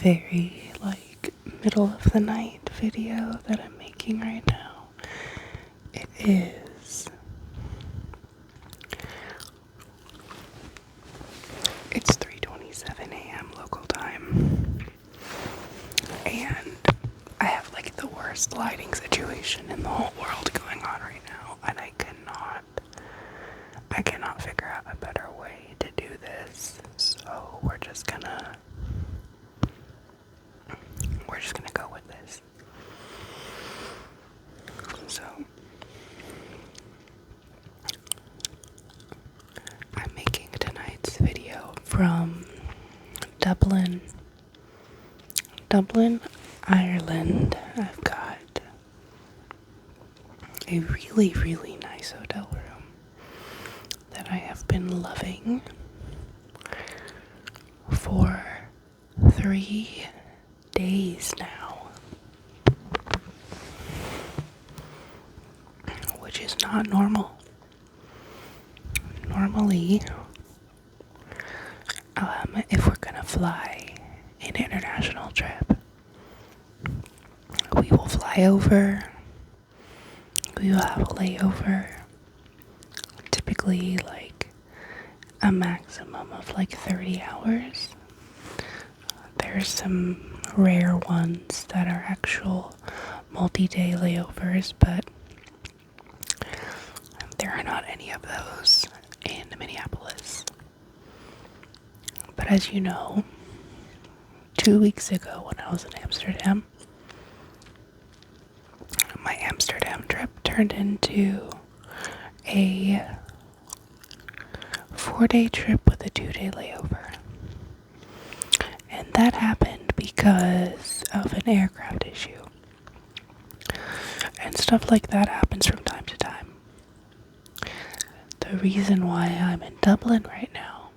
very, middle of the night video that I'm making right now. It is... It's 3:27 a.m. local time. And I have, the worst lighting situation in the whole world going on right now. And I cannot figure out a better way to do this. So we're just gonna go with this. So I'm making tonight's video from Dublin, Ireland. I've got a really, really nice hotel room that I have been loving for 3 days now, which is not normal. Normally, if we're gonna fly an international trip, we will fly over, we will have a layover, typically a maximum of 30 hours. There's some rare ones that are actual multi-day layovers, but there are not any of those in Minneapolis. But as you know, 2 weeks ago when I was in Amsterdam, my Amsterdam trip turned into a 4-day trip with a 2-day layover. And that happened because of an aircraft issue. And stuff like that happens from time to time. The reason why I'm in Dublin right now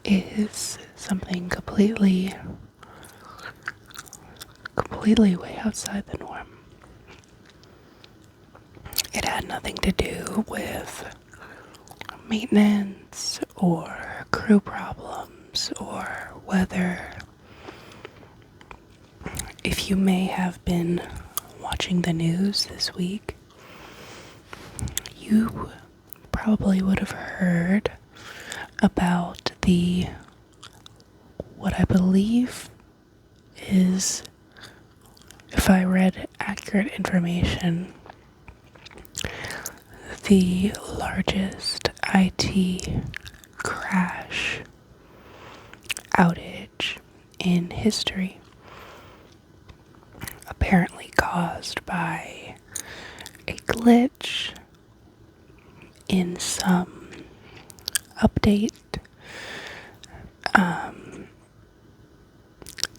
is something completely way outside the norm. It had nothing to do with maintenance or crew problems or weather. If you may have been watching the news this week, you probably would have heard about what I believe is, if I read accurate information, the largest IT crash outage in history, apparently caused by a glitch in some update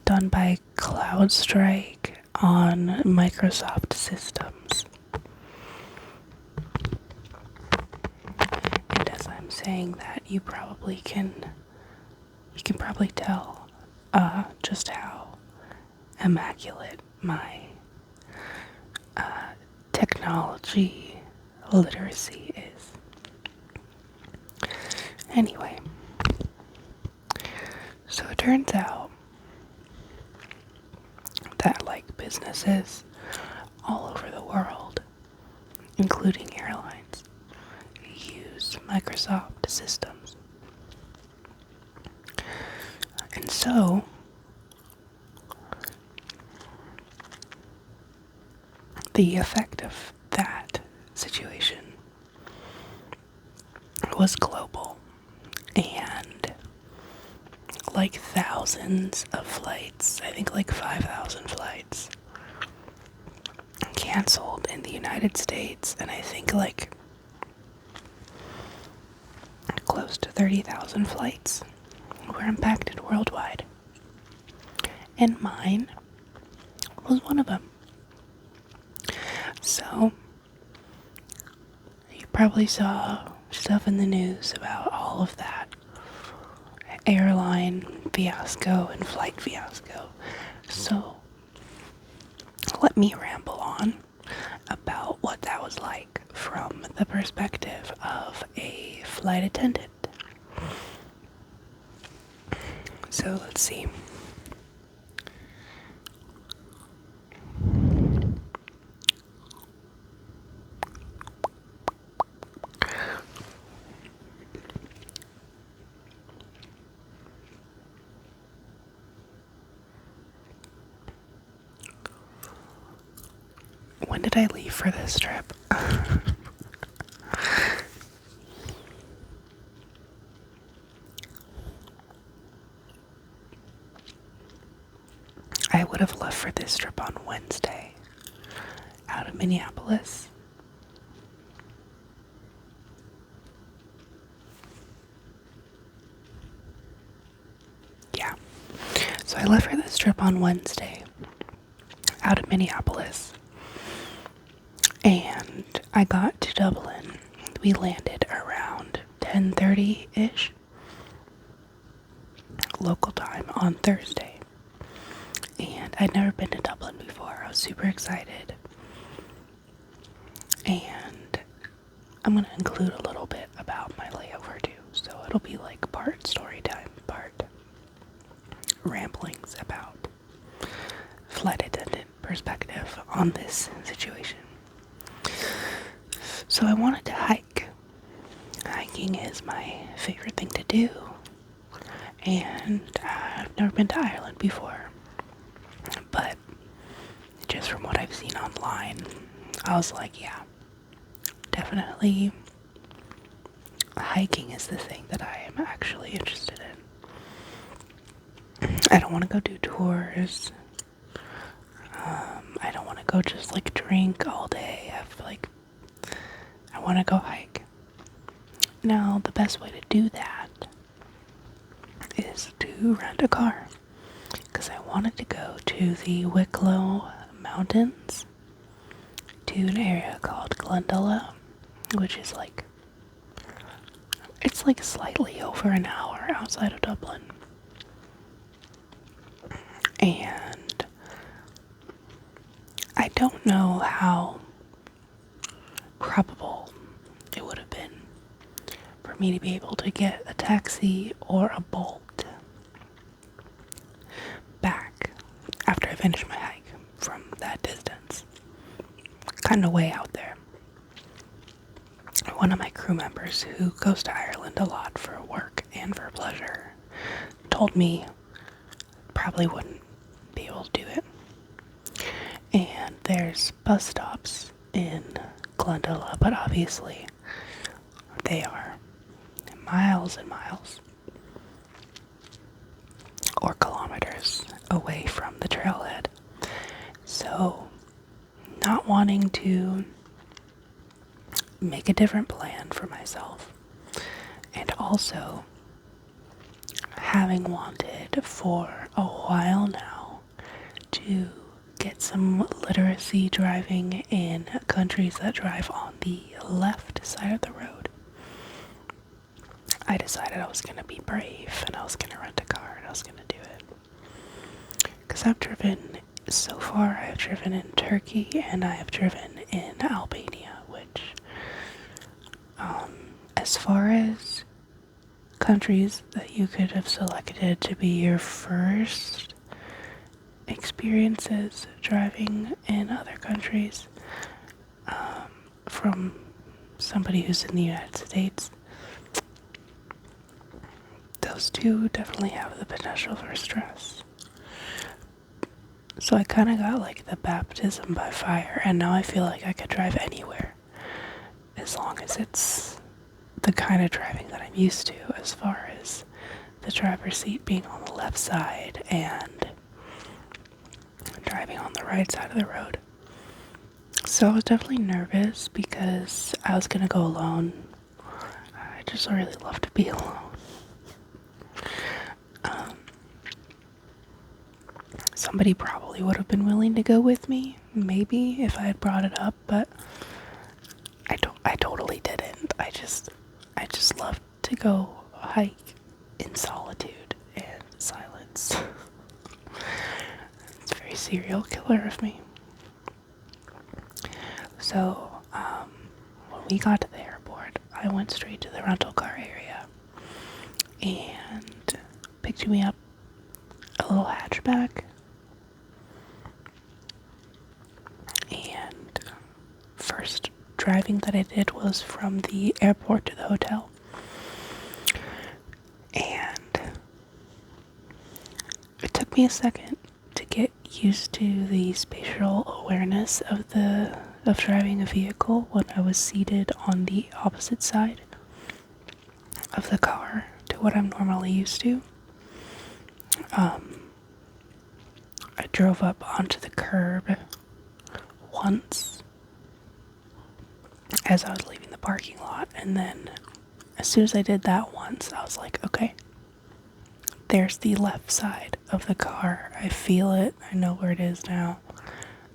done by CrowdStrike on Microsoft systems. And as I'm saying that, you can probably tell just how immaculate my technology literacy is. Anyway, so it turns out that businesses all over the world, including airlines, use Microsoft systems. And so the effect of that situation was global, and thousands of flights, I think 5,000 flights, canceled in the United States, and I think close to 30,000 flights were impacted worldwide. And mine was one of them. So, you probably saw stuff in the news about all of that airline fiasco and flight fiasco. So, let me ramble on about what that was like from the perspective of a flight attendant. So let's see. When did I leave for this trip? I would have left for this trip on Wednesday out of Minneapolis. Yeah. So I left for this trip on Wednesday out of Minneapolis. And I got to Dublin. We landed around 10:30-ish local time on Thursday. And I'd never been to Dublin before. I was super excited. And I'm going to include a little bit about my layover too. So it'll be like part story time, part ramblings about flight attendant perspective on this situation. So I wanted to hike. Hiking is my favorite thing to do. And I've never been to Ireland before. But just from what I've seen online, I was like, yeah, definitely hiking is the thing that I am actually interested in. I don't want to go do tours. I don't want to go just like drink all day. I want to go hike. Now, the best way to do that is to rent a car. Because I wanted to go to the Wicklow mountains, to an area called Glendalough, which is it's like slightly over an hour outside of Dublin. And I don't know how probable it would have been for me to be able to get a taxi or a Bolt back after I finish my hike from that distance. Kind of way out there. One of my crew members who goes to Ireland a lot for work and for pleasure told me probably wouldn't be able to do it. And there's bus stops in Glendalough, but obviously they are miles and miles or kilometers away from the trailhead. So, not wanting to make a different plan for myself, and also having wanted for a while now to get some literacy driving in countries that drive on the left side of the road, I decided I was going to be brave and I was going to rent a car and I was going to do it. Because I've driven, so far I've driven in Turkey and I have driven in Albania, which, as far as countries that you could have selected to be your first experiences driving in other countries, from somebody who's in the United States, those two definitely have the potential for stress. So I kind of got like the baptism by fire, and now I feel like I could drive anywhere as long as it's the kind of driving that I'm used to, as far as the driver's seat being on the left side and driving on the right side of the road. So I was definitely nervous because I was gonna go alone. I just really love to be alone. Somebody probably would have been willing to go with me, maybe, if I had brought it up, but I totally didn't. I just love to go hike in solitude and silence. It's very serial killer of me. So, when we got to the airport, I went straight to the rental car area and picked me up a little hatchback. And first driving that I did was from the airport to the hotel. And it took me a second to get used to the spatial awareness of driving a vehicle when I was seated on the opposite side of the car to what I'm normally used to. I drove up onto the curb once as I was leaving the parking lot, and then as soon as I did that once, I was like, okay, there's the left side of the car. I feel it. I know where it is now.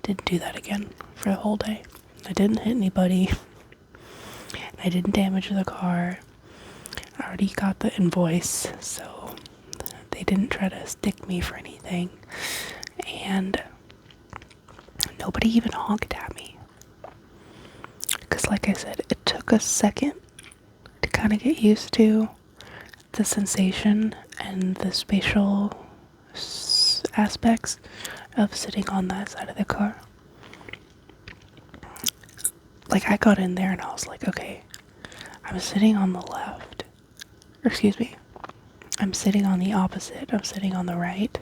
Didn't do that again for the whole day. I didn't hit anybody. I didn't damage the car. I already got the invoice, so they didn't try to stick me for anything. And nobody even honked at me. Because like I said, it took a second to kind of get used to the sensation and the spatial aspects of sitting on that side of the car. Like, I got in there and I was like, okay, I'm sitting on the left. Or excuse me, I'm sitting on the opposite. I'm sitting on the right.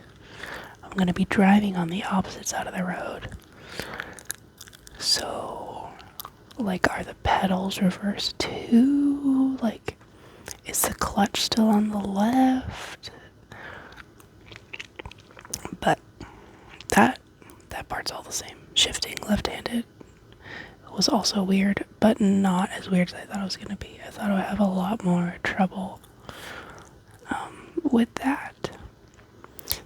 I'm going to be driving on the opposite side of the road. So, like, are the pedals reversed too? Like, is the clutch still on the left? But that part's all the same. Shifting left-handed was also weird, but not as weird as I thought it was going to be. I thought I would have a lot more trouble with that.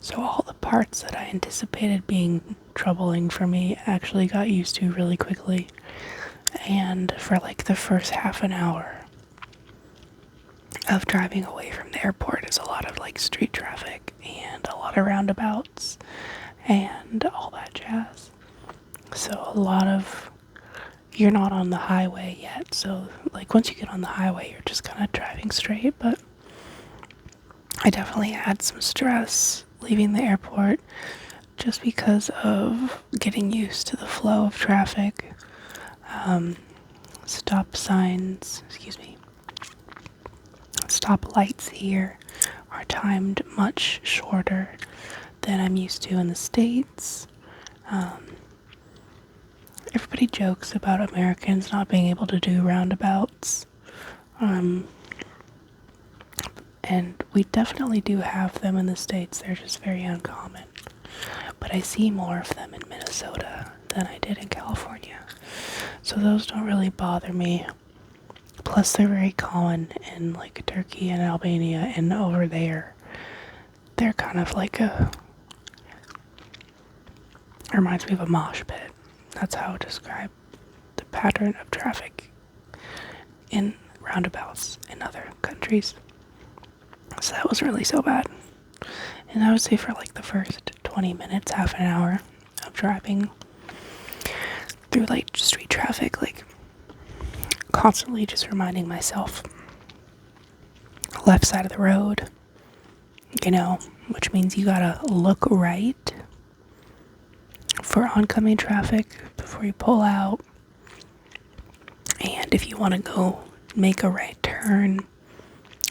So all the parts that I anticipated being troubling for me actually got used to really quickly. And for like the first half an hour of driving away from the airport is a lot of like street traffic and a lot of roundabouts and all that jazz. So a lot of, you're not on the highway yet, so like once you get on the highway you're just kind of driving straight. But I definitely had some stress leaving the airport just because of getting used to the flow of traffic. Stop lights here are timed much shorter than I'm used to in the States. Everybody jokes about Americans not being able to do roundabouts. And we definitely do have them in the States. They're just very uncommon. But I see more of them in Minnesota than I did in California. So those don't really bother me. Plus they're very common in like Turkey and Albania, and over there they're kind of like reminds me of a mosh pit. That's how I would describe the pattern of traffic in roundabouts in other countries. So that wasn't really so bad. And I would say for like the first 20 minutes, half an hour of driving through like street traffic, like constantly just reminding myself, left side of the road, which means you gotta look right for oncoming traffic before you pull out. And if you want to go make a right turn,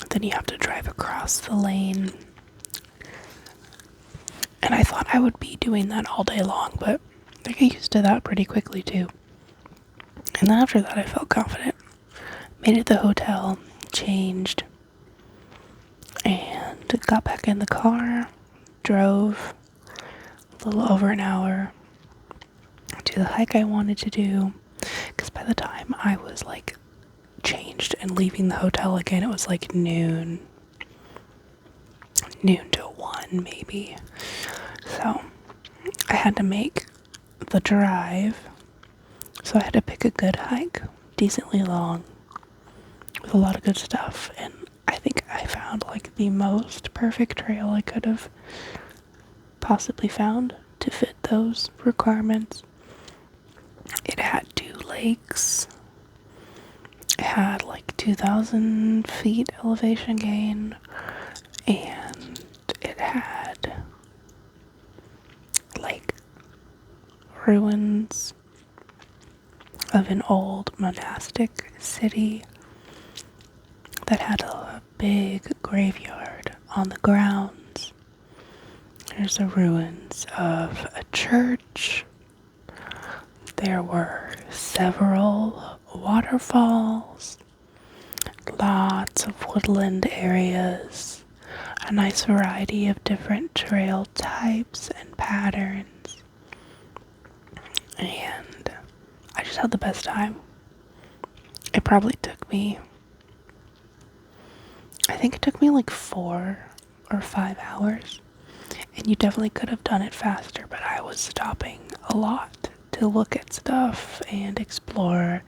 then you have to drive across the lane. And I thought I would be doing that all day long, but I get used to that pretty quickly too. And then after that I felt confident. Made it to the hotel, changed, and got back in the car, drove a little over an hour to the hike I wanted to do, because by the time I was like changed and leaving the hotel again, it was like noon to 1 maybe. So I had to make the drive, so I had to pick a good hike, decently long, with a lot of good stuff. And I think I found like the most perfect trail I could have possibly found to fit those requirements. It had 2 lakes. It had like 2,000 feet elevation gain, and it had like ruins of an old monastic city that had a big graveyard on the grounds. There's the ruins of a church. There were several waterfalls, lots of woodland areas, a nice variety of different trail types and patterns, and I just had the best time. It probably took me, I think it took me like 4 or 5 hours, and you definitely could have done it faster, but I was stopping a lot to look at stuff and explore,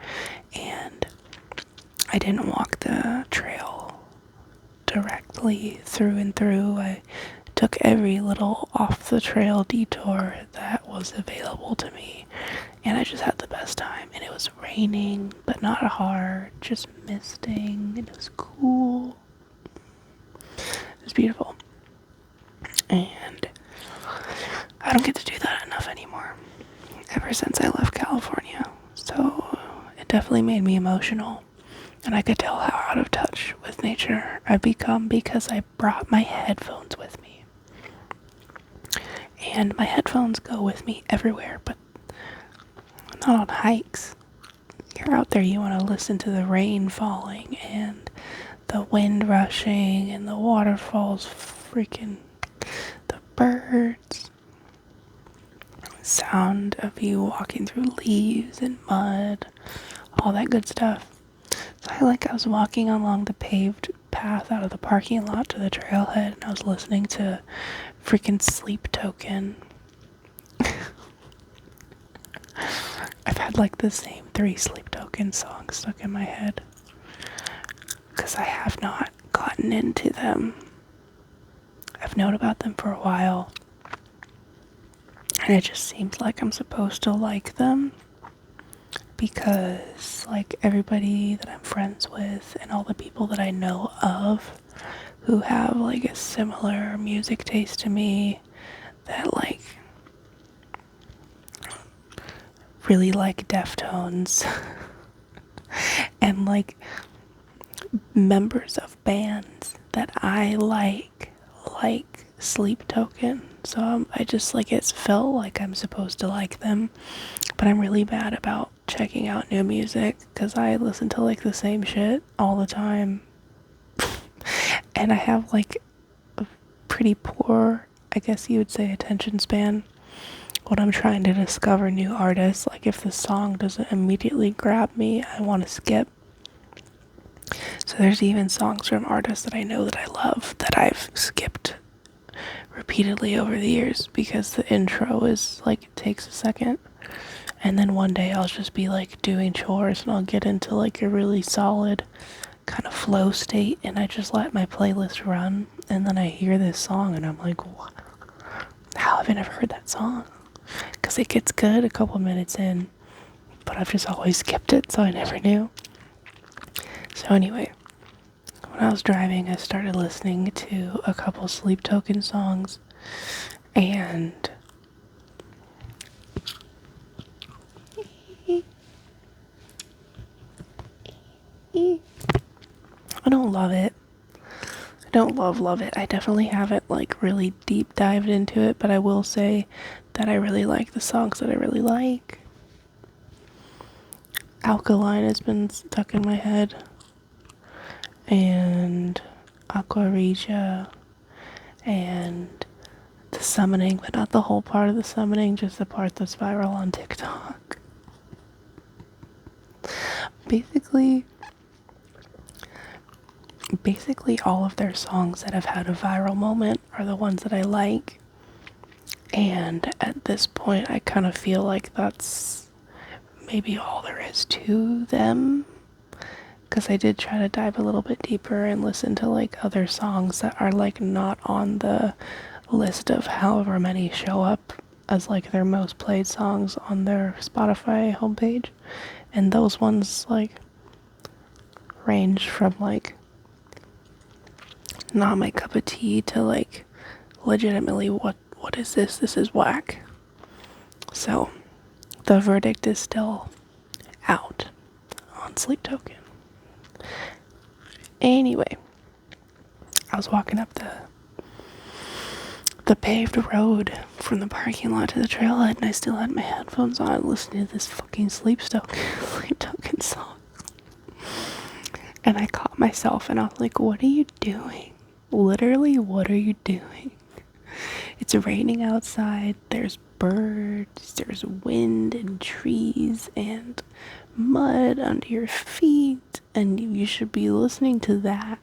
and I didn't walk the trail directly through and through. I took every little off the trail detour that was available to me, and I just had the best time. And it was raining, but not hard, just misting, and it was cool. It was beautiful. And I don't get to do that enough anymore ever since I left California. So it definitely made me emotional. And I could tell how out of touch with nature I've become because I brought my headphones with me. And my headphones go with me everywhere, but not on hikes. You're out there, you want to listen to the rain falling and the wind rushing and the waterfalls, freaking the birds, sound of you walking through leaves and mud, all that good stuff. So I was walking along the paved path out of the parking lot to the trailhead, and I was listening to freaking Sleep Token. I've had like the same 3 Sleep Token songs stuck in my head because I have not gotten into them. I've known about them for a while, and it just seems like I'm supposed to like them because like everybody that I'm friends with and all the people that I know of who have like a similar music taste to me that like really like Deftones and like members of bands that I like Sleep Token. So I just like, it's felt like I'm supposed to like them, but I'm really bad about checking out new music because I listen to like the same shit all the time. And I have like a pretty poor, I guess you would say, attention span when I'm trying to discover new artists. Like if the song doesn't immediately grab me, I want to skip. So there's even songs from artists that I know that I love that I've skipped repeatedly over the years because the intro is like, it takes a second, and then one day I'll just be like doing chores and I'll get into like a really solid kind of flow state, and I just let my playlist run, and then I hear this song and I'm like, what? How have I never heard that song? Because it gets good a couple minutes in, but I've just always skipped it, so I never knew. So anyway, when I was driving, I started listening to a couple Sleep Token songs, and I don't love it. I don't love it. I definitely haven't like really deep dived into it, but I will say that I really like the songs that I really like. Alkaline has been stuck in my head, and Aqua Regia, and the summoning, but not the whole part of the summoning, just the part that's viral on TikTok. Basically all of their songs that have had a viral moment are the ones that I like, and at this point I kind of feel like that's maybe all there is to them, because I did try to dive a little bit deeper and listen to like other songs that are like not on the list of however many show up as like their most played songs on their Spotify homepage, and those ones like range from like not my cup of tea to like legitimately what is this? This is whack. So the verdict is still out on Sleep Token. Anyway, I was walking up the paved road from the parking lot to the trailhead, and I still had my headphones on listening to this fucking sleep token song. And I caught myself and I was like, what are you doing? Literally, what are you doing? It's raining outside, there's birds, there's wind and trees and mud under your feet, and you should be listening to that.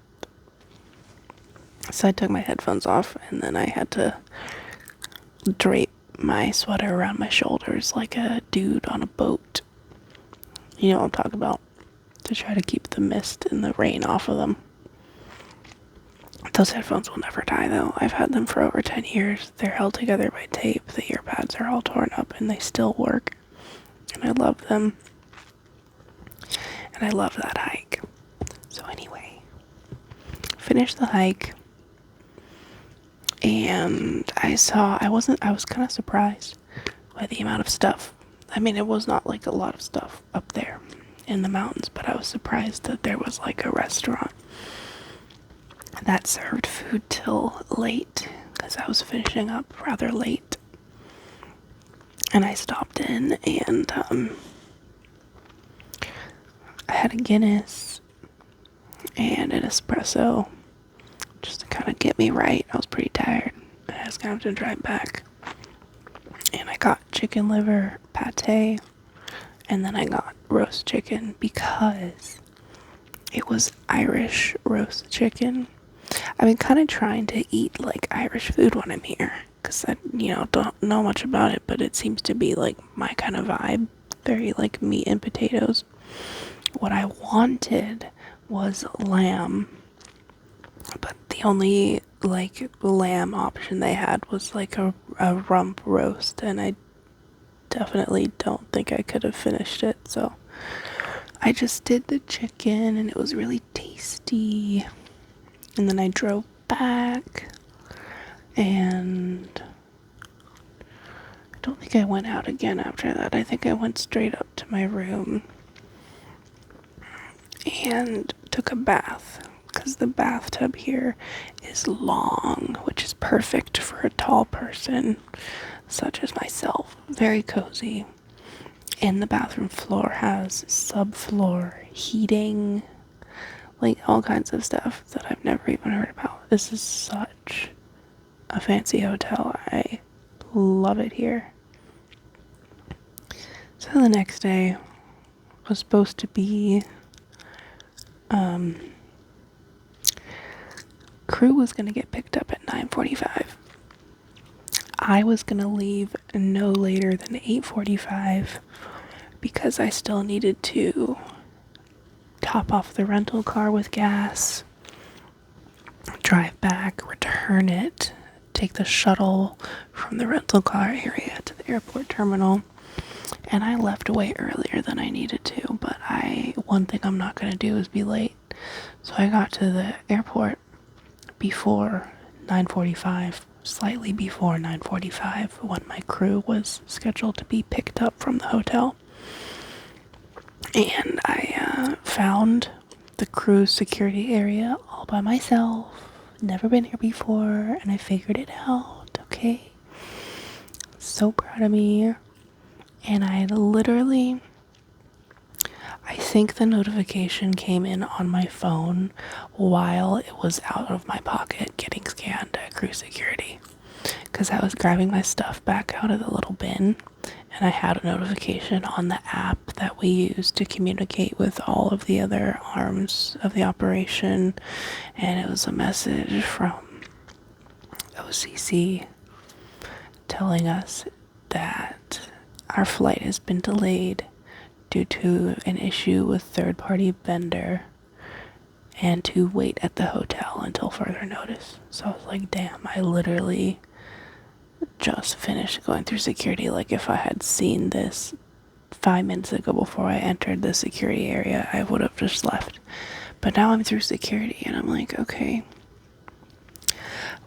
So I took my headphones off, and then I had to drape my sweater around my shoulders like a dude on a boat. You know what I'm talking about. To try to keep the mist and the rain off of them. Those headphones will never die though. I've had them for over 10 years. They're held together by tape. The earpads are all torn up and they still work. And I love them. And I love that hike. So anyway, finished the hike. And I was kind of surprised by the amount of stuff. I mean, it was not like a lot of stuff up there in the mountains, but I was surprised that there was like a restaurant that served food till late, because I was finishing up rather late. And I stopped in and I had a Guinness and an espresso just to kind of get me right. I was pretty tired. I was going to have to drive back. And I got chicken liver pate, and then I got roast chicken because it was Irish roast chicken. I've been kind of trying to eat like Irish food when I'm here, because I, don't know much about it, but it seems to be like my kind of vibe. Very like meat and potatoes. What I wanted was lamb, but the only like lamb option they had was like a rump roast, and I definitely don't think I could have finished it, so I just did the chicken and it was really tasty. And then I drove back, and I don't think I went out again after that. I think I went straight up to my room and took a bath, because the bathtub here is long, which is perfect for a tall person such as myself. Very cozy. And the bathroom floor has subfloor heating, like all kinds of stuff that I've never even heard about. This is such a fancy hotel. I love it here. So the next day was supposed to be crew was going to get picked up at 9:45. I was going to leave no later than 8:45 because I still needed to top off the rental car with gas, drive back, return it, take the shuttle from the rental car area to the airport terminal. And I left way earlier than I needed to, but one thing I'm not going to do is be late. So I got to the airport before 9:45, slightly before 9:45, when my crew was scheduled to be picked up from the hotel. And I found the crew's security area all by myself. Never been here before, and I figured it out, okay? So proud of me. And I think the notification came in on my phone while it was out of my pocket getting scanned at crew security, because I was grabbing my stuff back out of the little bin, and I had a notification on the app that we use to communicate with all of the other arms of the operation, and it was a message from OCC telling us that our flight has been delayed due to an issue with third-party vendor, and to wait at the hotel until further notice. So I was like, damn, I literally just finished going through security. Like, if I had seen this 5 minutes ago before I entered the security area, I would have just left. But now I'm through security, and I'm like, okay.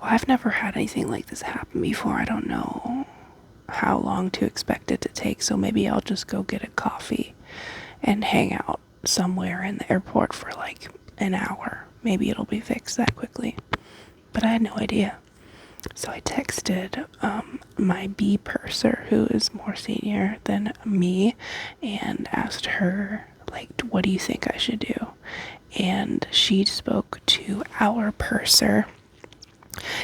Well, I've never had anything like this happen before. I don't know how long to expect it to take, so maybe I'll just go get a coffee and hang out somewhere in the airport for like an hour. Maybe it'll be fixed that quickly. But I had no idea. So I texted my B purser, who is more senior than me, and asked her, like, what do you think I should do? And she spoke to our purser,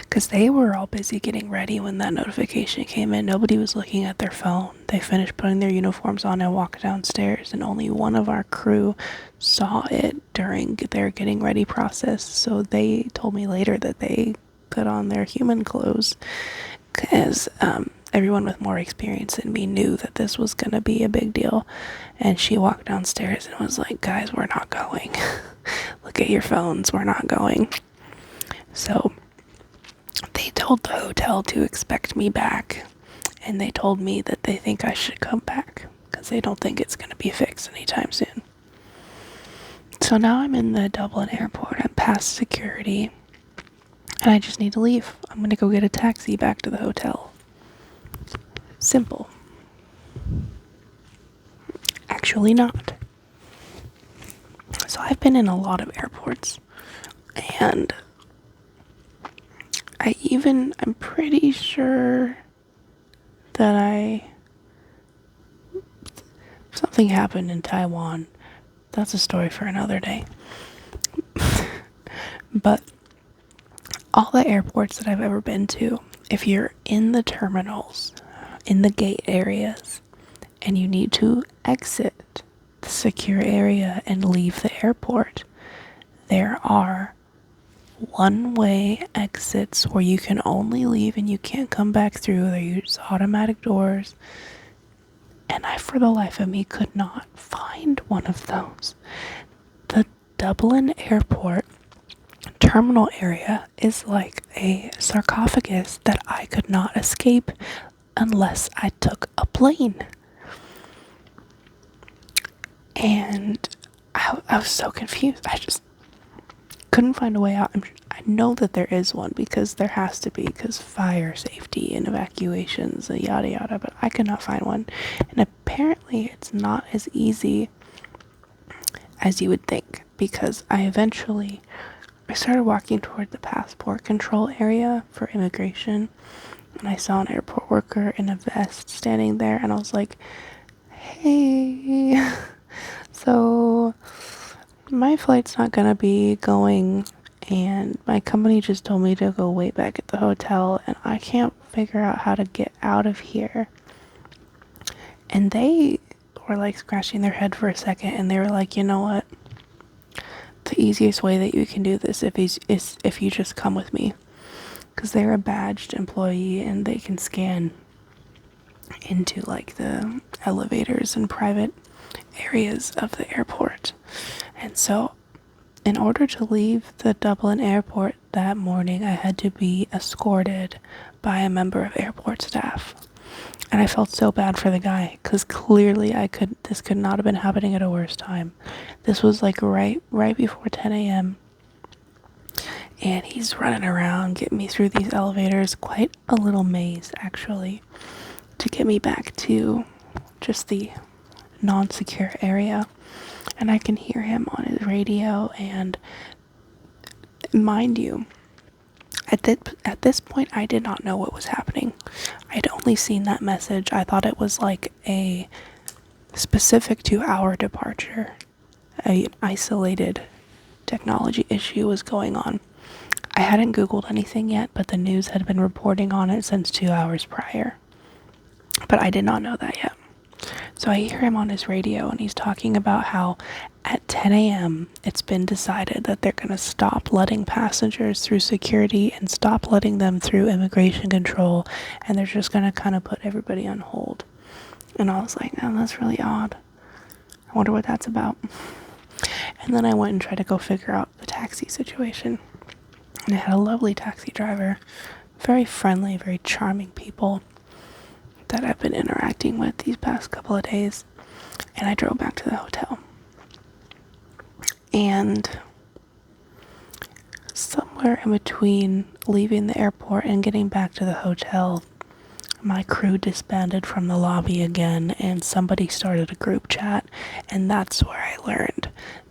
because they were all busy getting ready when that notification came in. Nobody was looking at their phone. They finished putting their uniforms on and walked downstairs, and only one of our crew saw it during their getting ready process. So they told me later that they put on their human clothes, because everyone with more experience than me knew that this was going to be a big deal. And she walked downstairs and was like, guys, we're not going. Look at your phones, we're not going. So they told the hotel to expect me back, and they told me that they think I should come back because they don't think it's going to be fixed anytime soon. So now I'm in the Dublin airport. I'm past security, and I just need to leave. I'm going to go get a taxi back to the hotel. Simple. Actually not. So I've been in a lot of airports, and I'm pretty sure that something happened in Taiwan. That's a story for another day. But all the airports that I've ever been to, if you're in the terminals, in the gate areas, and you need to exit the secure area and leave the airport, there are one-way exits where you can only leave and you can't come back through. They use automatic doors, and I, for the life of me, could not find one of those. The Dublin airport terminal area is like a sarcophagus that I could not escape unless I took a plane. And I was so confused. I just couldn't find a way out. I know that there is one, because there has to be, because fire safety and evacuations, yada yada, but I could not find one. And apparently it's not as easy as you would think, because I started walking toward the passport control area for immigration, and I saw an airport worker in a vest standing there, and I was like, hey, so my flight's not gonna be going, and my company just told me to go wait back at the hotel, and I can't figure out how to get out of here. And they were like scratching their head for a second, and they were like, you know what? The easiest way that you can do this is if you just come with me, because they're a badged employee and they can scan into like the elevators and private areas of the airport. And so in order to leave the Dublin airport that morning, I had to be escorted by a member of airport staff. And I felt so bad for the guy, because clearly this could not have been happening at a worse time. This was like right before 10 a.m. And he's running around, getting me through these elevators, quite a little maze actually, to get me back to just the non-secure area. And I can hear him on his radio, and mind you, at this point, I did not know what was happening. I'd only seen that message. I thought it was like a specific to our departure. An isolated technology issue was going on. I hadn't Googled anything yet, but the news had been reporting on it since 2 hours prior. But I did not know that yet. So I hear him on his radio, and he's talking about how at 10 a.m. it's been decided that they're going to stop letting passengers through security and stop letting them through immigration control, and they're just going to kind of put everybody on hold. And I was like, oh, that's really odd. I wonder what that's about. And then I went and tried to go figure out the taxi situation. And I had a lovely taxi driver, very friendly, very charming people that I've been interacting with these past couple of days. And I drove back to the hotel. And somewhere in between leaving the airport and getting back to the hotel, my crew disbanded from the lobby again, and somebody started a group chat, and that's where I learned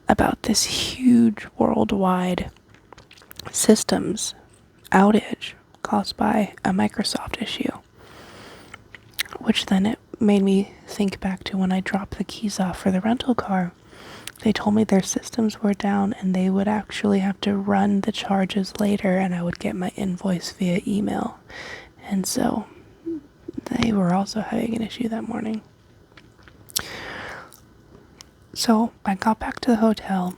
about this huge worldwide systems outage caused by a Microsoft issue. Which then it made me think back to when I dropped the keys off for the rental car. They told me their systems were down and they would actually have to run the charges later and I would get my invoice via email. And so they were also having an issue that morning. So I got back to the hotel,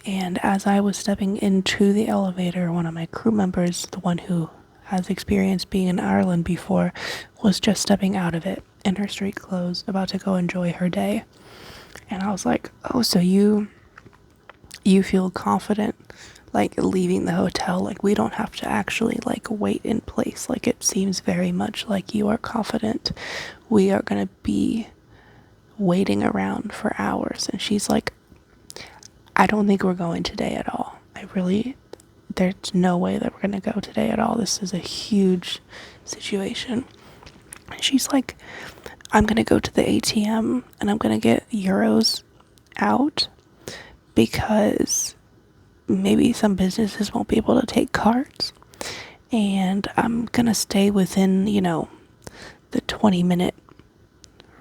and as I was stepping into the elevator, one of my crew members, the one who has experience being in Ireland before, was just stepping out of it in her street clothes, about to go enjoy her day. And I was like, oh, so you feel confident, like, leaving the hotel? Like, we don't have to actually, like, wait in place. Like, it seems very much like you are confident we are going to be waiting around for hours. And she's like, I don't think we're going today at all. There's no way that we're going to go today at all. This is a huge situation. And she's like, I'm going to go to the ATM and I'm going to get euros out because maybe some businesses won't be able to take cards. And I'm going to stay within, the 20-minute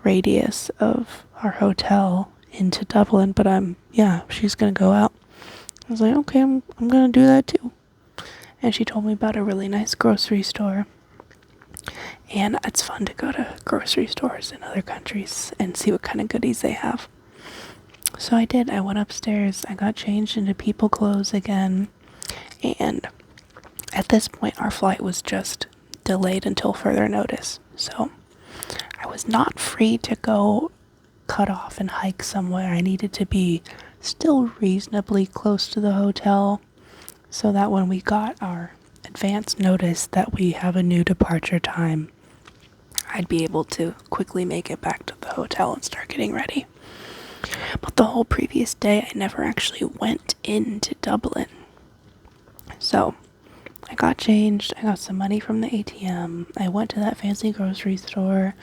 radius of our hotel into Dublin, but she's gonna go out. I was like, okay, I'm gonna do that too. And she told me about a really nice grocery store, and it's fun to go to grocery stores in other countries and see what kind of goodies they have. So I did. I went upstairs, I got changed into people clothes again, and at this point our flight was just delayed until further notice. So I was not free to go cut off and hike somewhere. I needed to be still reasonably close to the hotel so that when we got our advance notice that we have a new departure time, I'd be able to quickly make it back to the hotel and start getting ready. But the whole previous day, I never actually went into Dublin. So I got changed, I got some money from the ATM, I went to that fancy grocery store,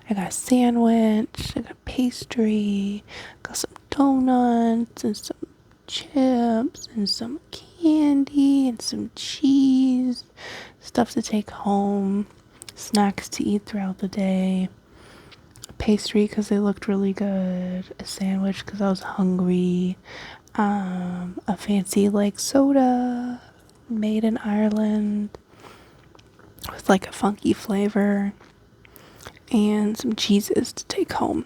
I got a sandwich, I got pastry, got some donuts, and some chips, and some candy, and some cheese, stuff to take home, snacks to eat throughout the day, a pastry because they looked really good, a sandwich because I was hungry, a fancy, soda made in Ireland with a funky flavor, and some cheeses to take home.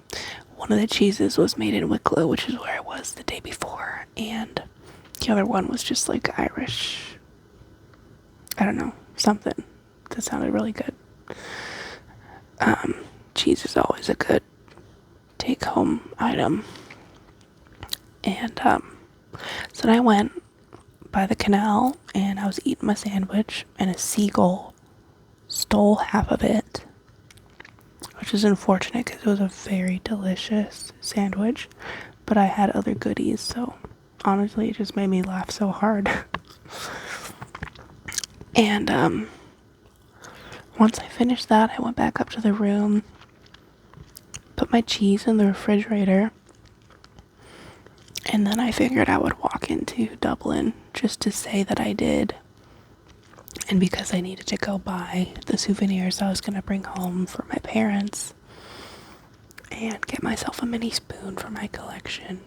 One of the cheeses was made in Wicklow, which is where I was the day before, and the other one was just Irish, I don't know, something that sounded really good. Cheese is always a good take home item. And so then I went by the canal and I was eating my sandwich, and a seagull stole half of it, which is unfortunate because it was a very delicious sandwich, but I had other goodies, so honestly it just made me laugh so hard. And once I finished that, I went back up to the room, put my cheese in the refrigerator, and then I figured I would walk into Dublin just to say that I did. And because I needed to go buy the souvenirs I was going to bring home for my parents and get myself a mini spoon for my collection.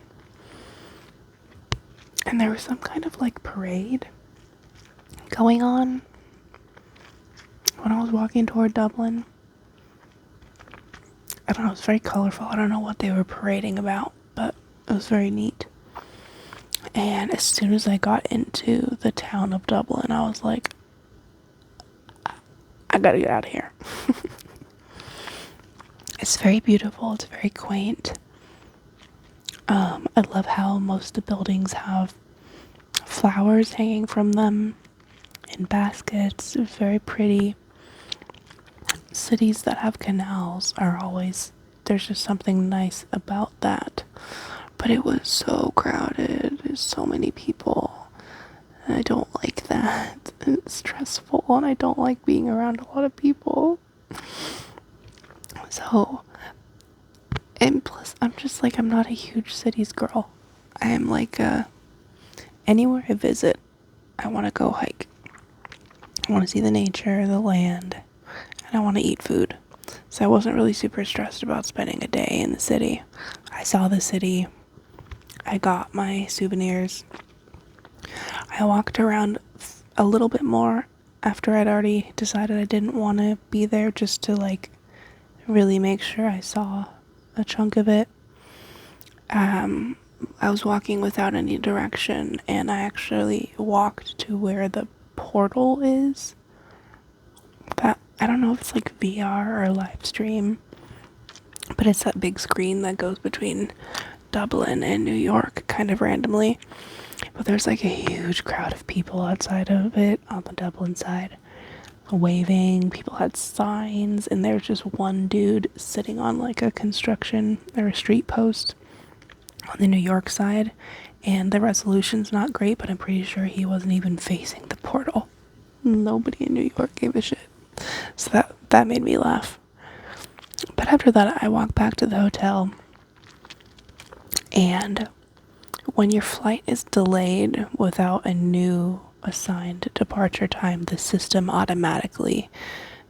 And there was some kind of parade going on when I was walking toward Dublin. I don't know, it was very colorful. I don't know what they were parading about, but it was very neat. And as soon as I got into the town of Dublin, I was like, I gotta get out of here. It's very beautiful. It's very quaint. I love how most of the buildings have flowers hanging from them in baskets. It's very pretty. Cities that have canals are always, there's just something nice about that. But it was so crowded. There's so many people. And I don't like that. And it's stressful, and I don't like being around a lot of people. So, and plus, I'm just I'm not a huge cities girl. I am anywhere I visit, I want to go hike. want to see the nature, the land, and I want to eat food. So I wasn't really super stressed about spending a day in the city. I saw the city. I got my souvenirs. I walked around a little bit more after I'd already decided I didn't want to be there, just to like really make sure I saw a chunk of it. I was walking without any direction, and I actually walked to where the portal is. That, I don't know if it's like VR or live stream, but it's that big screen that goes between Dublin and New York kind of randomly. But there's like a huge crowd of people outside of it on the Dublin side, waving. People had signs, and there's just one dude sitting on like a construction or a street post on the New York side, and the resolution's not great, but I'm pretty sure he wasn't even facing the portal. Nobody in New York gave a shit. So that made me laugh. But after that, I walked back to the hotel, and when your flight is delayed without a new assigned departure time, the system automatically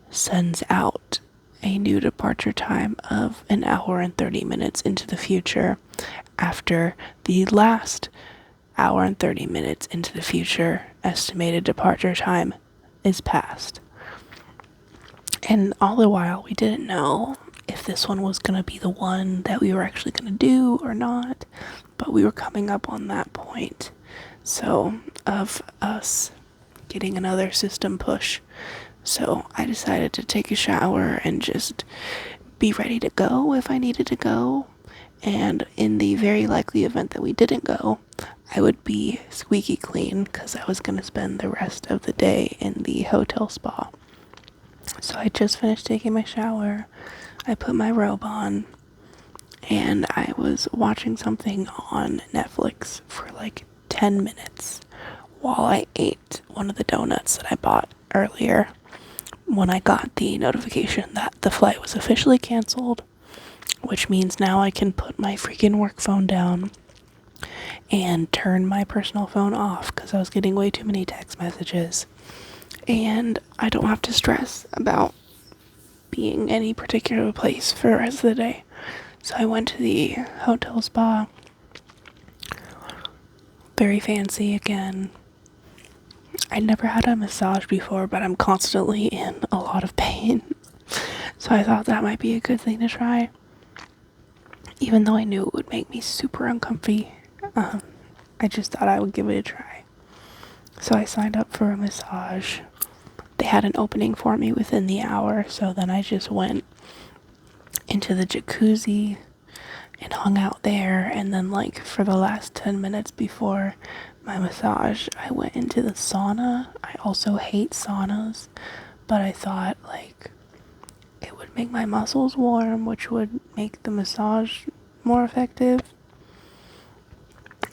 sends out a new departure time of 1 hour and 30 minutes into the future after the last 1 hour and 30 minutes into the future estimated departure time is passed. And all the while, we didn't know if this one was going to be the one that we were actually going to do or not, but we were coming up on that point. So, of us getting another system push. So I decided to take a shower and just be ready to go if I needed to go. And in the very likely event that we didn't go, I would be squeaky clean because I was going to spend the rest of the day in the hotel spa. So I just finished taking my shower. I put my robe on, and I was watching something on Netflix for like 10 minutes while I ate one of the donuts that I bought earlier, when I got the notification that the flight was officially canceled, which means now I can put my freaking work phone down and turn my personal phone off because I was getting way too many text messages, and I don't have to stress about being any particular place for the rest of the day. So I went to the hotel spa. Very fancy again. I'd never had a massage before, but I'm constantly in a lot of pain. So I thought that might be a good thing to try. Even though I knew it would make me super uncomfy, I just thought I would give it a try. So I signed up for a massage. They had an opening for me within the hour, so then I just went into the jacuzzi and hung out there, and then like for the last 10 minutes before my massage, I went into the sauna. I also hate saunas, but I thought like it would make my muscles warm, which would make the massage more effective.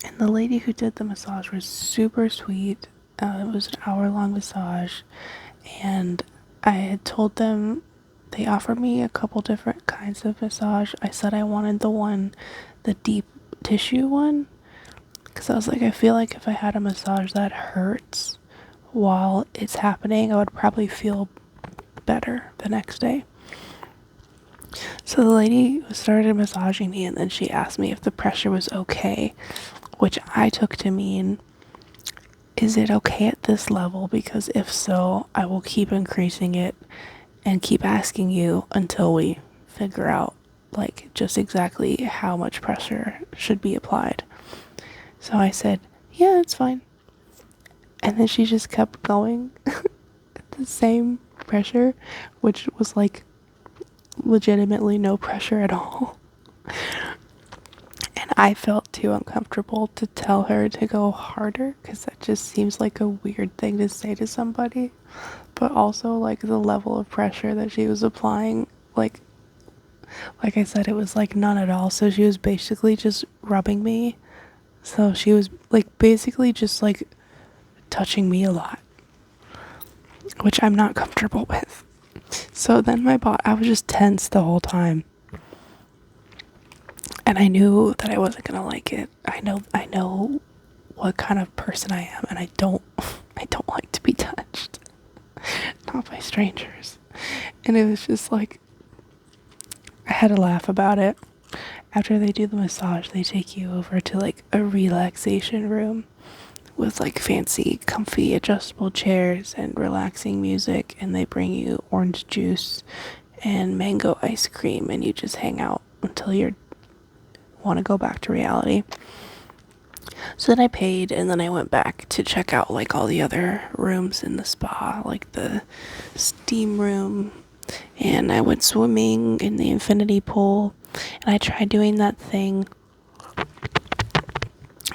And the lady who did the massage was super sweet. It was an hour-long massage, and I had told them they offered me a couple different kinds of massage. I said I wanted the deep tissue one, because I was like, I feel like if I had a massage that hurts while it's happening, I would probably feel better the next day. So the lady started massaging me, and then she asked me if the pressure was okay, which I took to mean, is it okay at this level? Because if so, I will keep increasing it and keep asking you until we figure out like just exactly how much pressure should be applied. So I said, yeah, it's fine. And then she just kept going at the same pressure, which was like legitimately no pressure at all. And I felt too uncomfortable to tell her to go harder, because that just seems like a weird thing to say to somebody. But also like the level of pressure that she was applying, like I said, it was like none at all. So she was basically just rubbing me. So she was like basically just like touching me a lot, which I'm not comfortable with. So then I was just tense the whole time. And I knew that I wasn't gonna like it. I know what kind of person I am, and I don't like to be touched. not by strangers. And it was just like, I had to laugh about it. After they do the massage, they take you over to like a relaxation room with like fancy, comfy, adjustable chairs and relaxing music, and they bring you orange juice and mango ice cream, and you just hang out until you want to go back to reality. So then I paid, and then I went back to check out like all the other rooms in the spa, like the steam room, and I went swimming in the infinity pool, and I tried doing that thing.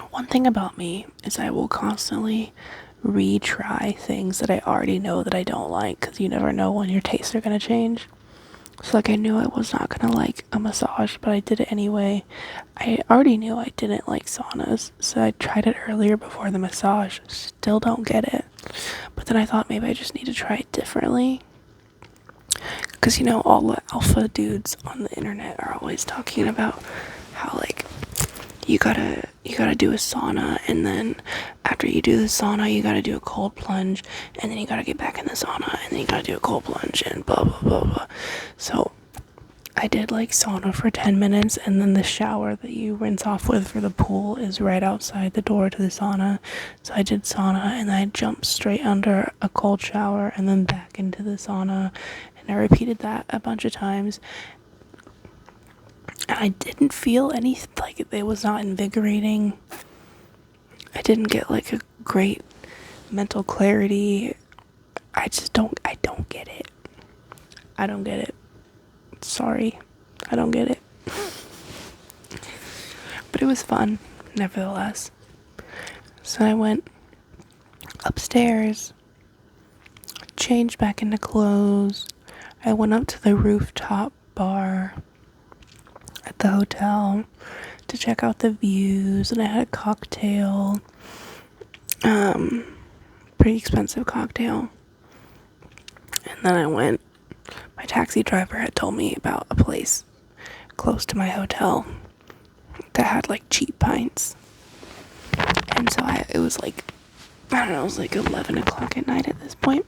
One thing about me is I will constantly retry things that I already know that I don't like, because you never know when your tastes are going to change. So like, I knew I was not going to like a massage, but I did it anyway. I already knew I didn't like saunas, so I tried it earlier before the massage. Still don't get it. But then I thought maybe I just need to try it differently. Because, you know, all the alpha dudes on the internet are always talking about how, like, you gotta do a sauna, and then after you do the sauna, you gotta do a cold plunge, and then you gotta get back in the sauna, and then you gotta do a cold plunge, and blah, blah, blah, blah. So I did, like, sauna for 10 minutes, and then the shower that you rinse off with for the pool is right outside the door to the sauna. So I did sauna, and then I jumped straight under a cold shower, and then back into the sauna, and I repeated that a bunch of times. And I didn't feel any, like, it was not invigorating. I didn't get, like, a great mental clarity. I don't get it. I don't get it. Sorry. I don't get it. But it was fun, nevertheless. So I went upstairs, changed back into clothes. I went up to the rooftop bar at the hotel to check out the views, and I had a cocktail, pretty expensive cocktail. And then my taxi driver had told me about a place close to my hotel that had like cheap pints, and so it was like, I don't know, it was like 11 o'clock at night at this point.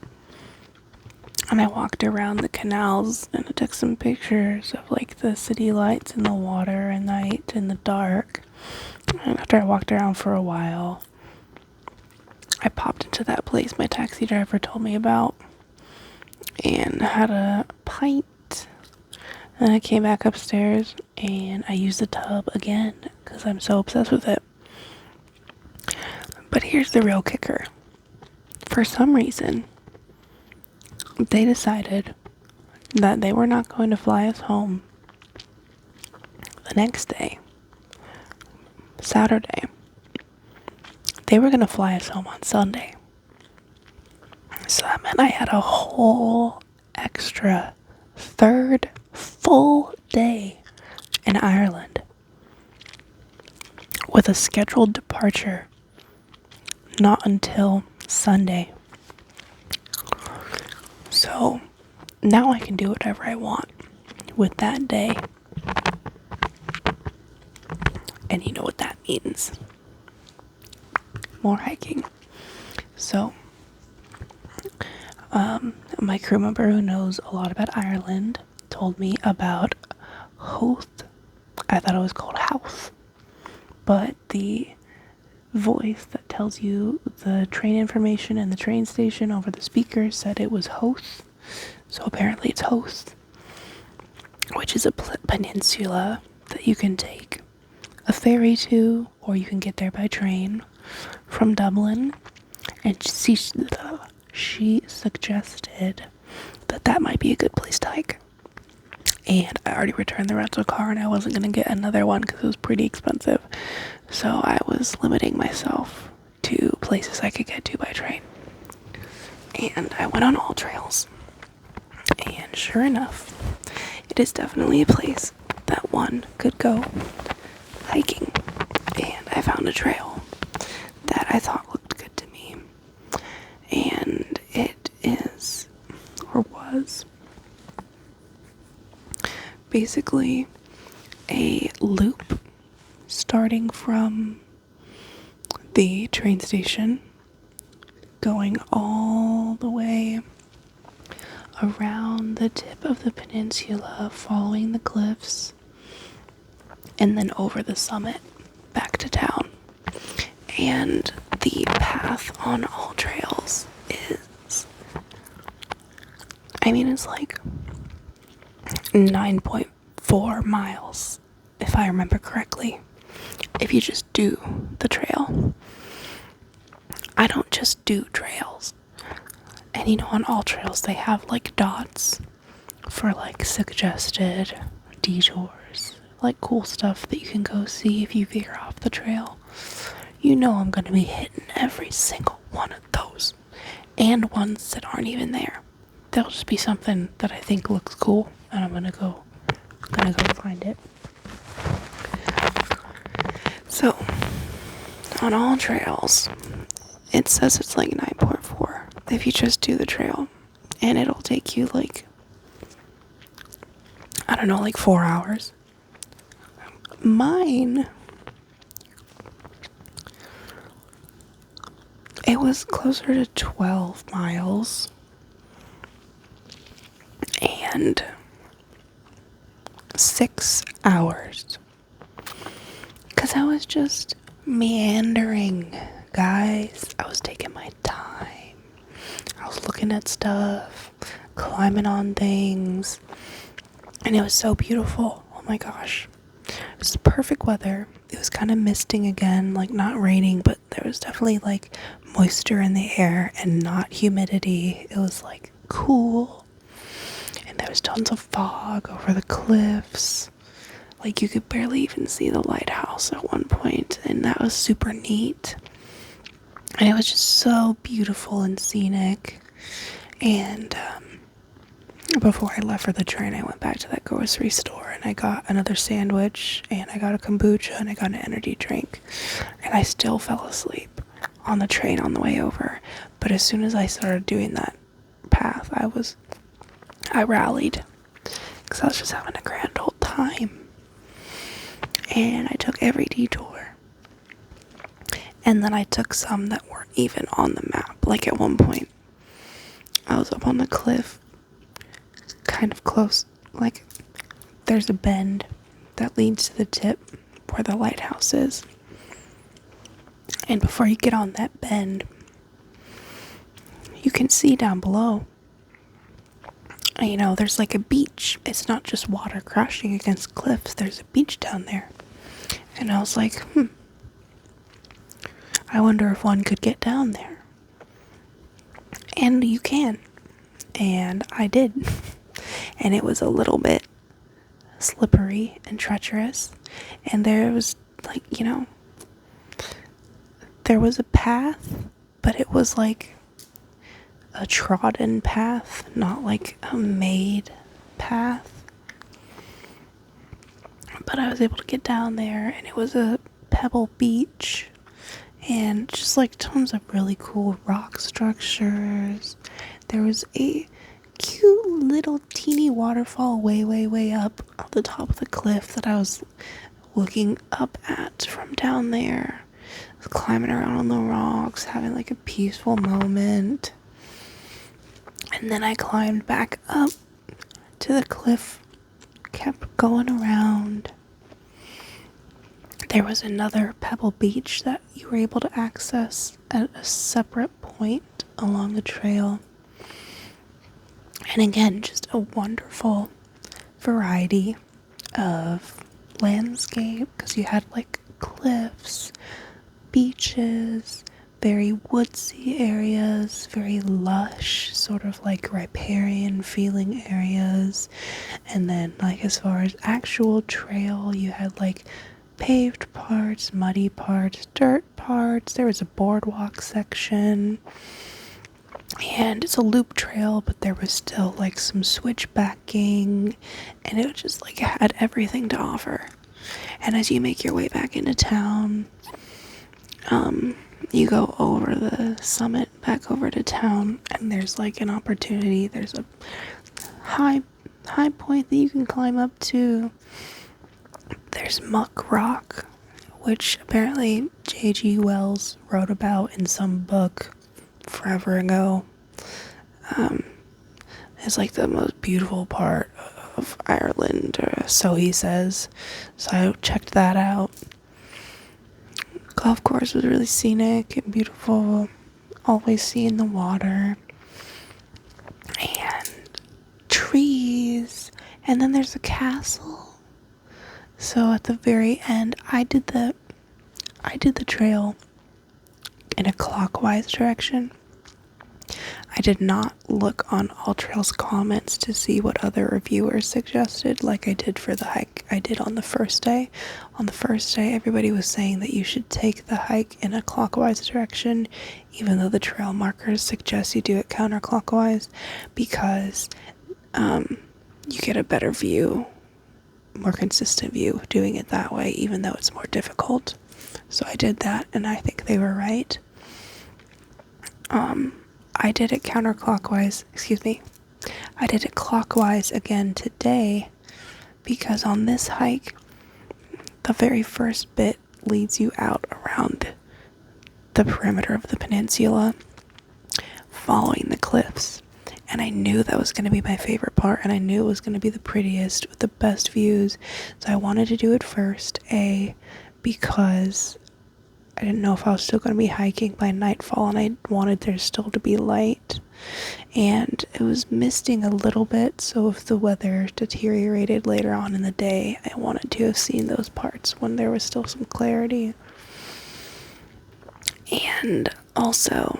And I walked around the canals, and I took some pictures of like the city lights and the water at night in the dark. And after I walked around for a while, I popped into that place my taxi driver told me about and had a pint. And I came back upstairs and I used the tub again because I'm so obsessed with it. But here's the real kicker. For some reason, they decided that they were not going to fly us home the next day, Saturday. They were going to fly us home on Sunday. So that meant I had a whole extra third full day in Ireland with a scheduled departure not until Sunday. So now I can do whatever I want with that day. And you know what that means. More hiking. So, my crew member who knows a lot about Ireland told me about Howth. I thought it was called Howth. But the voice that tells you the train information and the train station over the speaker said it was Howth. So apparently it's Howth, which is a peninsula that you can take a ferry to, or you can get there by train from Dublin. And she suggested that might be a good place to hike. And I already returned the rental car, and I wasn't going to get another one because it was pretty expensive. So I was limiting myself to places I could get to by train. And I went on all trails. And sure enough, it is definitely a place that one could go hiking. And I found a trail that I thought looked good to me. And it is, or was, basically a loop starting from the train station, going all the way around the tip of the peninsula, following the cliffs, and then over the summit back to town. And the path on all trails is, it's like 9.4 miles, if I remember correctly, if you just do the trail. I don't just do trails. And on all trails they have like dots for like suggested detours, like cool stuff that you can go see if you veer off the trail. I'm gonna be hitting every single one of those, and ones that aren't even there. There'll just be something that I think looks cool, and I'm gonna go find it. So, on all trails, it says it's like 9.4 if you just do the trail, and it'll take you like 4 hours. Mine, it was closer to 12 miles and 6 hours, because I was just meandering, guys. I was taking my time. I was looking at stuff, climbing on things, and it was so beautiful. Oh my gosh. It was the perfect weather. It was kind of misting again, like not raining, but there was definitely like moisture in the air and not humidity. It was like cool. And there was tons of fog over the cliffs. Like you could barely even see the lighthouse at one point, and that was super neat. And it was just so beautiful and scenic. And before I left for the train, I went back to that grocery store and I got another sandwich, and I got a kombucha, and I got an energy drink. And I still fell asleep on the train on the way over. But as soon as I started doing that path, I rallied, because I was just having a grand old time. And I took every detour. And then I took some that weren't even on the map. Like at one point, I was up on the cliff, kind of close. Like, there's a bend that leads to the tip where the lighthouse is. And before you get on that bend, you can see down below. There's like a beach. It's not just water crashing against cliffs. There's a beach down there. And I was like, I wonder if one could get down there. And you can. And I did. And it was a little bit slippery and treacherous. And there was there was a path, but it was like a trodden path, not like a made path. But I was able to get down there, and it was a pebble beach, and just like tons of really cool rock structures. There was a cute little teeny waterfall way up at the top of the cliff that I was looking up at from down there. I was climbing around on the rocks, having like a peaceful moment. And then I climbed back up to the cliff, kept going around. There was another pebble beach that you were able to access at a separate point along the trail. And again, just a wonderful variety of landscape, because you had like cliffs, beaches, very woodsy areas, very lush, sort of like riparian feeling areas. And then like as far as actual trail, you had like paved parts, muddy parts, dirt parts. There was a boardwalk section. And it's a loop trail, but there was still like some switchbacking, and it was just like had everything to offer. And as you make your way back into town, you go over the summit back over to town, and there's like an opportunity. There's a high point that you can climb up to. There's Muck Rock, which apparently J.G. Wells wrote about in some book forever ago. is like the most beautiful part of Ireland, or so he says. So I checked that out. Golf course was really scenic and beautiful. Always seeing the water and trees, and then there's a castle. So at the very end, I did the trail in a clockwise direction. I did not look on AllTrails comments to see what other reviewers suggested, like I did for the hike I did on the first day. On the first day, everybody was saying that you should take the hike in a clockwise direction, even though the trail markers suggest you do it counterclockwise, because you get a better view, more consistent view doing it that way, even though it's more difficult. So I did that, and I think they were right. I did it counterclockwise, I did it clockwise again today, because on this hike, the very first bit leads you out around the perimeter of the peninsula, following the cliffs. And I knew that was going to be my favorite part, and I knew it was going to be the prettiest with the best views. So I wanted to do it first, because I didn't know if I was still going to be hiking by nightfall, and I wanted there still to be light. And it was misting a little bit, so if the weather deteriorated later on in the day, I wanted to have seen those parts when there was still some clarity. And also,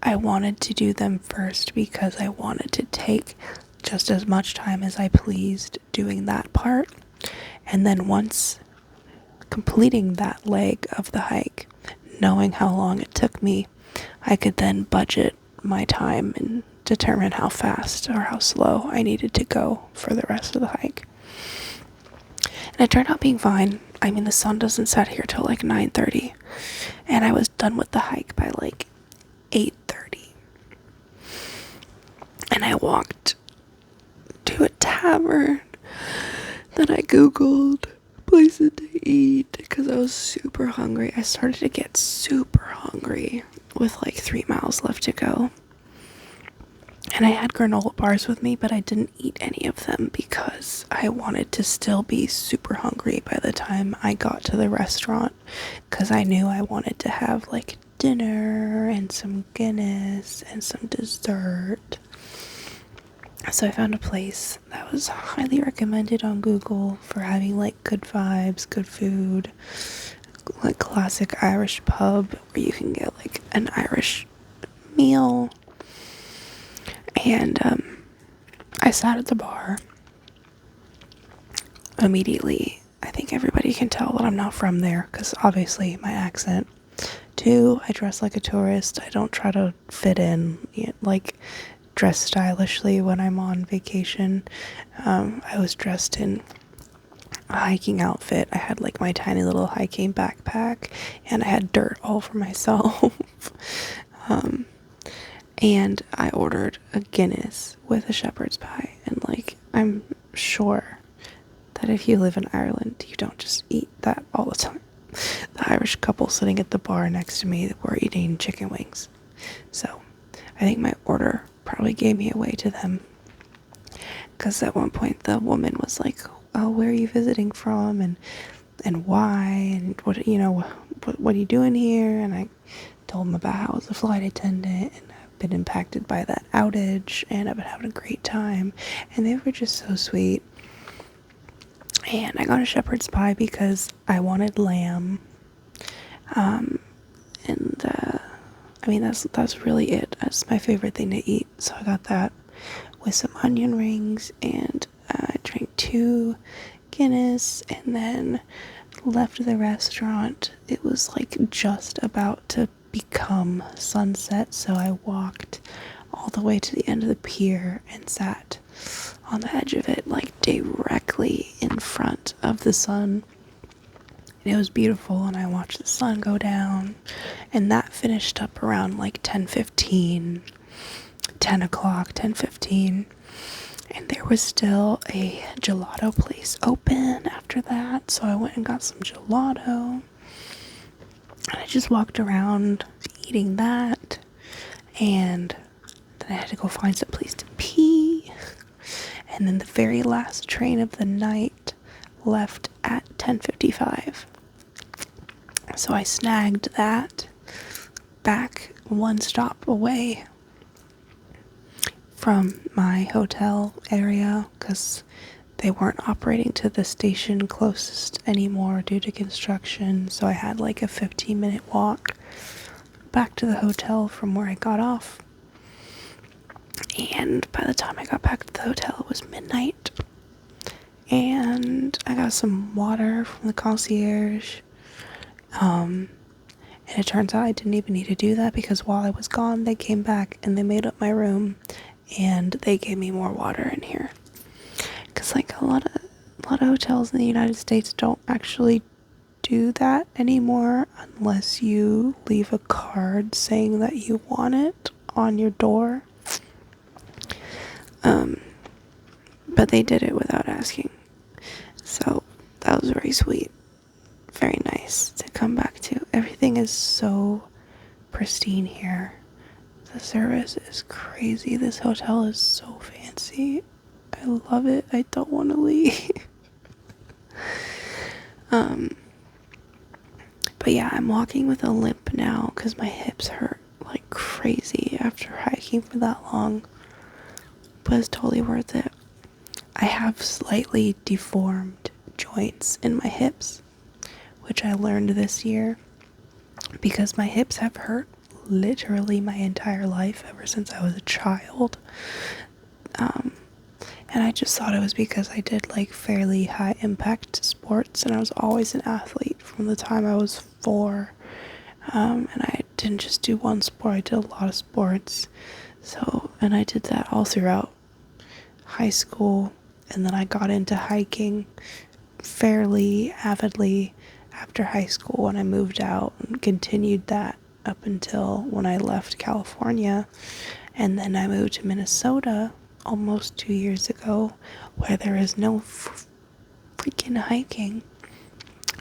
I wanted to do them first because I wanted to take just as much time as I pleased doing that part. And then once completing that leg of the hike, knowing how long it took me, I could then budget my time and determine how fast or how slow I needed to go for the rest of the hike. And it turned out being fine. I mean, the sun doesn't set here till like 9:30, and I was done with the hike by like 8:30. And I walked to a tavern that I googled places to eat because I was super hungry. I started to get super hungry with like 3 miles left to go. And I had granola bars with me, but I didn't eat any of them because I wanted to still be super hungry by the time I got to the restaurant, because I knew I wanted to have like dinner and some Guinness and some dessert. So I found a place that was highly recommended on Google for having like good vibes, good food, like classic Irish pub where you can get like an Irish meal. And I sat at the bar. Immediately, I think everybody can tell that I'm not from there because obviously my accent. 2, I dress like a tourist. I don't try to fit in, like dress stylishly when I'm on vacation. I was dressed in a hiking outfit. I had like my tiny little hiking backpack, and I had dirt all for myself. And I ordered a Guinness with a shepherd's pie, and like, I'm sure that if you live in Ireland, you don't just eat that all the time. The Irish couple sitting at the bar next to me were eating chicken wings. So I think my order probably gave me away to them, because at one point the woman was like, oh, where are you visiting from, and why, and what are you doing here? And I told them about how I was a flight attendant, and I've been impacted by that outage, and I've been having a great time, and they were just so sweet. And I got a shepherd's pie because I wanted lamb, I mean, that's really it. That's my favorite thing to eat. So I got that with some onion rings, and I drank 2 Guinness, and then left the restaurant. It was like just about to become sunset, so I walked all the way to the end of the pier and sat on the edge of it, like directly in front of the sun. And it was beautiful, and I watched the sun go down, and that finished up around like 10:15, 10 o'clock, 10:15, and there was still a gelato place open after that, so I went and got some gelato, and I just walked around eating that, and then I had to go find some place to pee, And then the very last train of the night left at 10:55. So I snagged that back one stop away from my hotel area because they weren't operating to the station closest anymore due to construction. So I had like a 15-minute walk back to the hotel from where I got off. And by the time I got back to the hotel, it was midnight. And I got some water from the concierge. And it turns out I didn't even need to do that because while I was gone, they came back and they made up my room and they gave me more water in here. Because like a lot of hotels in the United States don't actually do that anymore unless you leave a card saying that you want it on your door. But they did it without asking. So that was very sweet. Very nice to come back to. Everything is so pristine here. The service is crazy. This hotel is so fancy. I love it. I don't want to leave. But yeah, I'm walking with a limp now because my hips hurt like crazy after hiking for that long. But it's totally worth it. I have slightly deformed joints in my hips, which I learned this year because my hips have hurt literally my entire life ever since I was a child. And I just thought it was because I did like fairly high impact sports and I was always an athlete from the time I was 4. And I didn't just do one sport, I did a lot of sports. And I did that all throughout high school, and then I got into hiking fairly avidly after high school when I moved out and continued that up until when I left California. And then I moved to Minnesota almost 2 years ago where there is no freaking hiking.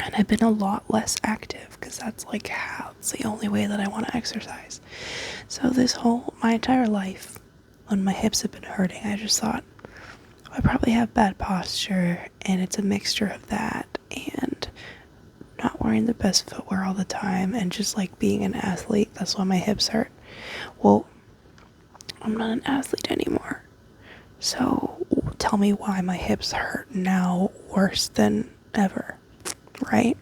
And I've been a lot less active because that's the only way that I want to exercise. So my entire life, when my hips have been hurting, I just thought, I probably have bad posture, and it's a mixture of that and not wearing the best footwear all the time and just like being an athlete. That's why my hips hurt. Well, I'm not an athlete anymore. So tell me why my hips hurt now worse than ever, right?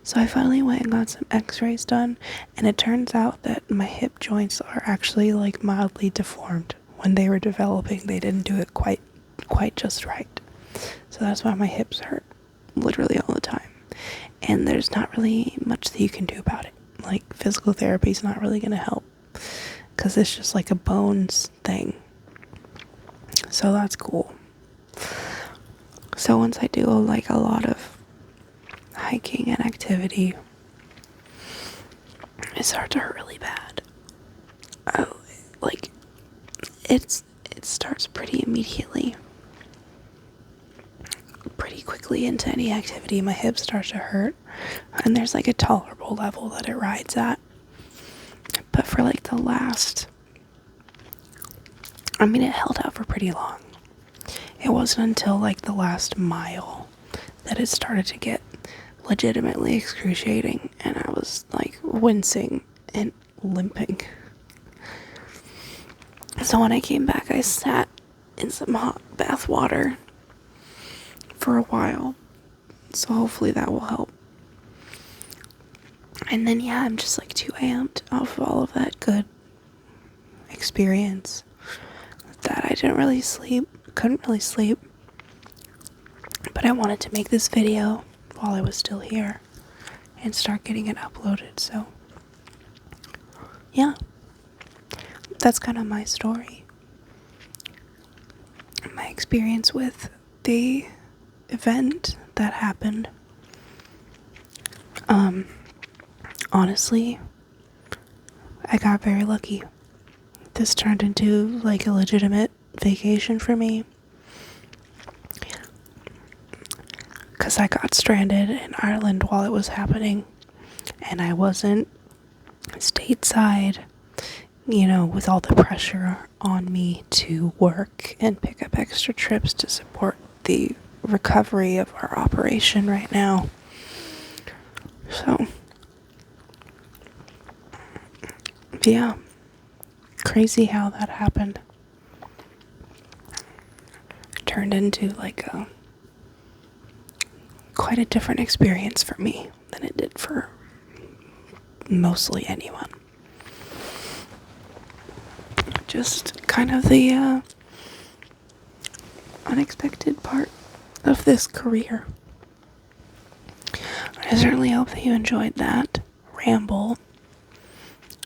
So I finally went and got some x-rays done, and it turns out that my hip joints are actually like mildly deformed. When they were developing, they didn't do it quite just right. So that's why my hips hurt literally all the time. And there's not really much that you can do about it. Like physical therapy is not really going to help because it's just like a bones thing. So that's cool. So once I do like a lot of hiking and activity, it starts to hurt really bad. It starts pretty immediately. Pretty quickly into any activity, my hips start to hurt, and there's like a tolerable level that it rides at. But for like the last, it held out for pretty long. It wasn't until like the last mile that it started to get legitimately excruciating, and I was like wincing and limping. So when I came back, I sat in some hot bath water for a while, so hopefully that will help. And then I'm just like too amped off of all of that good experience that I couldn't really sleep, but I wanted to make this video while I was still here and start getting it uploaded. So yeah, that's kind of my story, my experience with the event that happened. Honestly, I got very lucky. This turned into like a legitimate vacation for me because I got stranded in Ireland while it was happening, and I wasn't stateside with all the pressure on me to work and pick up extra trips to support the recovery of our operation right now. So, yeah, crazy how that happened. It turned into like quite a different experience for me than it did for mostly anyone. Just kind of the unexpected part of this career. I certainly hope that you enjoyed that ramble.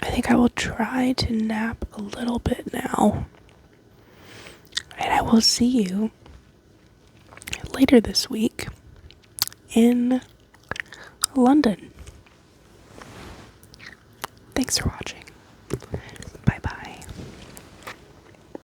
I think I will try to nap a little bit now. And I will see you later this week in London. Thanks for watching.